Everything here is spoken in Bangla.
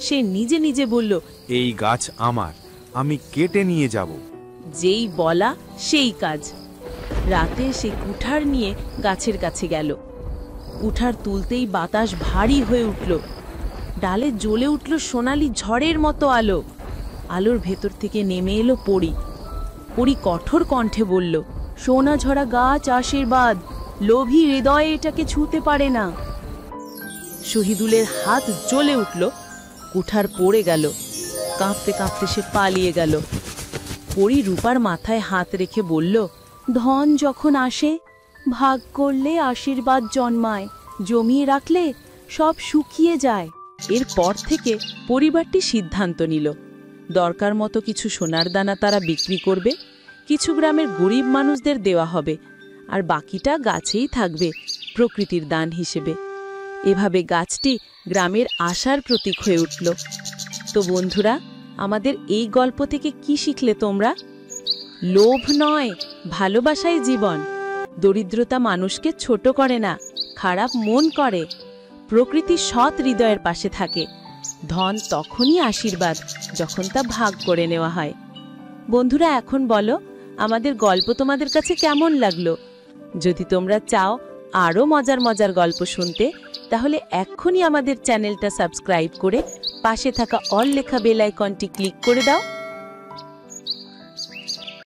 সে নিজে নিজে বলল, এই গাছ আমার, আমি কেটে নিয়ে যাব। যেই বলা সেই কাজ। রাতে সে কুঠার নিয়ে গাছের কাছে গেল। কুঠার তুলতেই বাতাস ভারী হয়ে উঠল। ডালে জ্বলে উঠল সোনালি ঝড়ের মতো আলো। আলোর ভেতর থেকে নেমে এলো পরী। পরী কঠোর কণ্ঠে বলল, সোনা ঝরা গাছ আশীর্বাদ, লোভী হৃদয়ে এটাকে ছুঁতে পারে না। শহীদুলের হাত জ্বলে উঠল। কুঠার পড়ে গেল। কাঁপতে কাঁপতে সে পালিয়ে গেল। পরী রূপার মাথায় হাত রেখে বলল, ধন যখন আসে, ভাগ করলে আশীর্বাদ জন্মায়, জমিয়ে রাখলে সব শুকিয়ে যায়। এরপর থেকে পরিবারটি সিদ্ধান্ত নিল, দরকার মতো কিছু সোনার দানা তারা বিক্রি করবে, কিছু গ্রামের গরিব মানুষদের দেওয়া হবে, আর বাকিটা গাছেই থাকবে প্রকৃতির দান হিসেবে। এভাবে গাছটি গ্রামের আশার প্রতীক হয়ে উঠল। তো বন্ধুরা, আমাদের এই গল্প থেকে কি শিখলে তোমরা? লোভ নয়, ভালোবাসাই জীবন। দরিদ্রতা মানুষকে ছোট করে না, খারাপ মন করে। প্রকৃতি সৎ হৃদয়ের পাশে থাকে। ধন তখনই আশীর্বাদ যখন তা ভাগ করে নেওয়া হয়। বন্ধুরা, এখন বলো, আমাদের গল্প তোমাদের কাছে কেমন লাগলো? যদি তোমরা চাও আরও মজার মজার গল্প শুনতে, তাহলে এক্ষুনি আমাদের চ্যানেলটা সাবস্ক্রাইব করে পাশে থাকা অল লেখা বেল আইকনটি ক্লিক করে দাও।